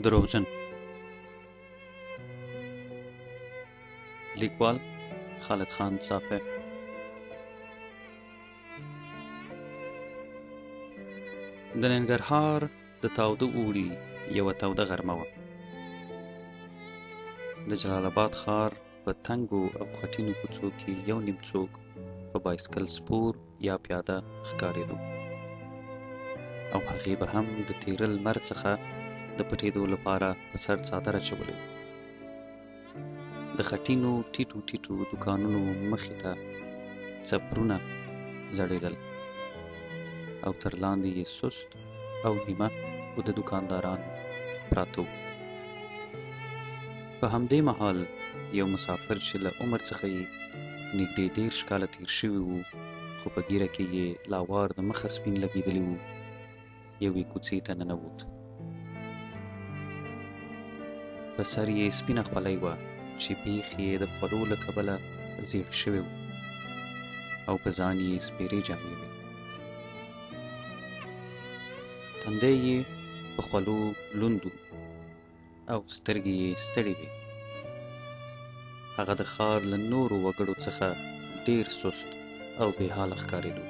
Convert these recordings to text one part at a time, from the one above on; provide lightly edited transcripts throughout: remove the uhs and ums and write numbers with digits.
دروغجن. لیکوال خالد خان صافی. د ننګرهار د تاوده اوړي یوه توده غرمه وه. د جلال آباد ښار په تنګو او خټینو کوڅو کې یو نیم څوک په بایسکل سپور یا پیاده ښکارېدو، او هغې به هم د تېره لمر څخه د پټېدو لپاره په سر څادر اچولی و. د خټینو ټیټو ټیټو دوکانونو مخې ته څپرونه ځړېدل، او تر لاندې یې سست او نیمه وده دوکانداران پراته وو. په همدې مهال یو مسافر چې له عمر څخه یې نږدې 30 کاله تېر شوي وو، خو په ږیره کې یې لاوار د مخه سپین لګېدلي وو، یوې کوڅې ته ننوت. په سر یې سپینه خولۍ وه چې بیخ یې د خولو له کبله زیړ شوی و، او په ځان یې سپېرې جامې وې. تندی یې په خولو لوند و او سترګې یې ستړې وې. هغه د ښار له نورو وګړو څخه ډېر سست او بې حاله ښکارېدو،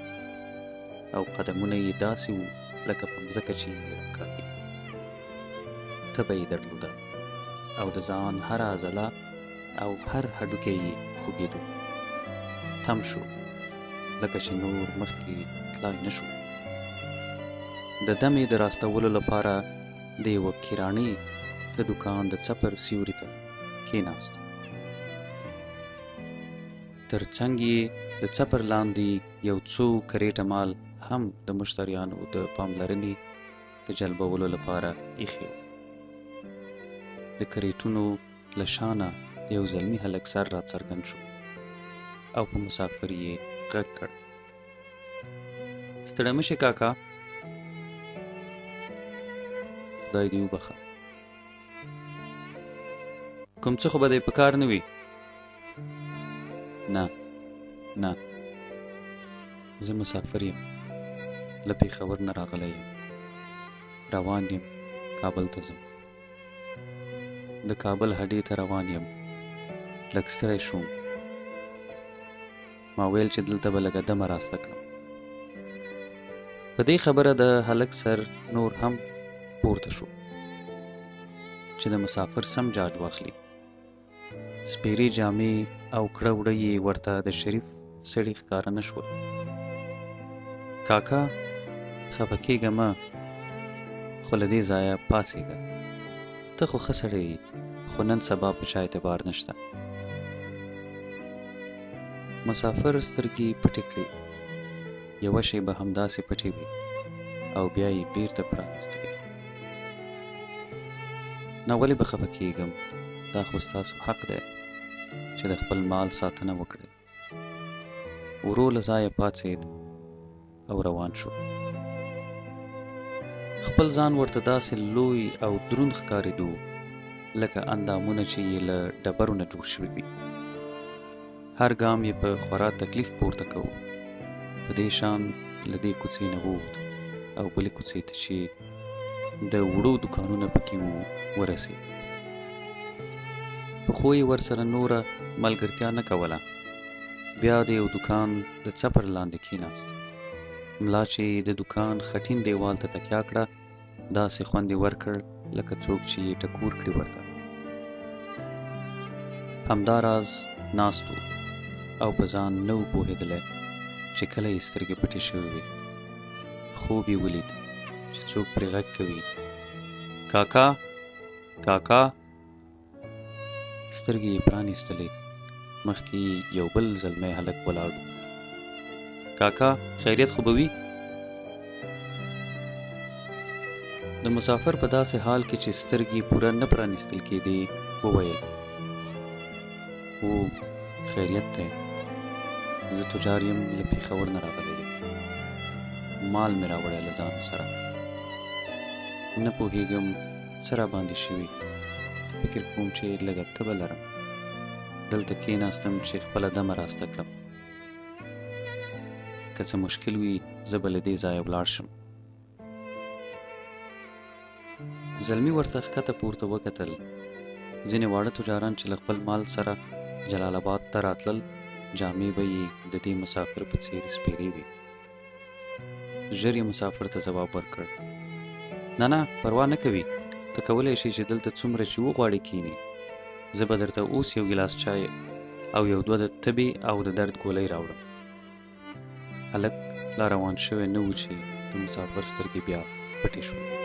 او قدمونه یې داسې وو لکه په مځکه چې یې راکاږي. تبه یې درلوده، او د ځان هره عضله او هر هډوکی یې خوږېدو. تم شو لکه چې نور مخکې تلای نه شو. د دمې د راستولو لپاره د یوه کیراني د دوکان د څپر سیوري ته کېناست. تر څنګ یې د څپر لاندې یو څو کریټه مال هم د مشتریانو د پاملرنې د جلبولو لپاره ایښي وو. د کریټونو له شانه د یو زلمي هلک سر راڅرګند شو، او په مسافر یې غږ کړ: ستړی مه شې کاکا. خدای دې وبخښه. کوم څه خو به دې په کار نه وي؟ نه نه، زه مسافر یم، له پېښور نه راغلی یم، روان یم کابل ته ځم. د کابل هډې ته روان یم، لږ ستړی شوم، ما ویل چې دلته به لږه دمه راسته کړم. په دې خبره د هلک سر نور هم پورته شو چې د مسافر سم جاج واخلي. سپېرې جامې او کړه وړه یې ورته د شریف سړي ښکاره نه شول. کاکا خفه کېږه مه، خو له دې ځایه پاڅېږه. ته خو ښه سړی یې، خو نن سبا په چا اعتبار نشته. مسافر سترګې پټې کړې، یوه شېبه همداسې پټې وې، او بیا یې بېرته پرانیستلې. نه، ولې به خفه کېږم؟ دا خو ستاسو حق دی چې د خپل مال ساتنه وکړئ. ورو له ځایه پاڅېد او روان شو. خپل ځان ورته داسې لوی او دروند ښکارېدو لکه اندامونه چې یې له ډبرو نه جوړ شوي وي. هر ګام یې په خورا تکلیف پورته کوو. په دې شان له دې کوڅې نه ووت او بلې کوڅې ته چې د وړو دوکانونه پکې وو ورسېد. پخو یې ورسره نوره ملګرتیا نه کوله. بیا د یو دوکان د څپر لاندې کېناست. ملا چې د دوکان خټین دیوال ته تکیه کړه، داسې خوند یې ورکړ لکه څوک چې یې ټکور کړي ورته. همداراز ناست و او په ځان نه و پوهېدلی چې کله یې سترګې پټې شوې وې. خوب یې ولید چې څوک پرې غږ کوي: کاکا کاکا. سترګې یې پرانیستلې، مخکې یو بل زلمی هلک ولاړ و. کاکا خیریت خو به وي؟ د مسافر په داسې حال کې چې سترګې پوره نه پرانیستل کېدې وویل: او خیریت دی، زه تجار یم، له پېښور نه راغلی یم، مال مې راوړی له ځان سره. نه پوهېږم څه راباندې شوي، فکر کوم چې لږه تبه لرم. دلته کېناستم چې خپله دمه راسته کړم. که څه مشکل وي زه به له دې ځایه ولاړ شم. زلمي ورته ښکته پورته وکتل. ځینې واړه تجاران چې له خپل مال سره جلال آباد ته راتلل جامې به یې د دې مسافر په څېر سپېرې وې. ژر یې مسافر ته ځواب ورکړ: نه پروا نه کوي، ته کولی شې چې دلته څومره چې وغواړې کښېنې. زه به درته اوس یو ګیلاس چای او یو دوه د تبې او د درد ګولۍ راوړم. هلک لا روان شوی نه و چې د مسافر سترګې بیا پټې شوې.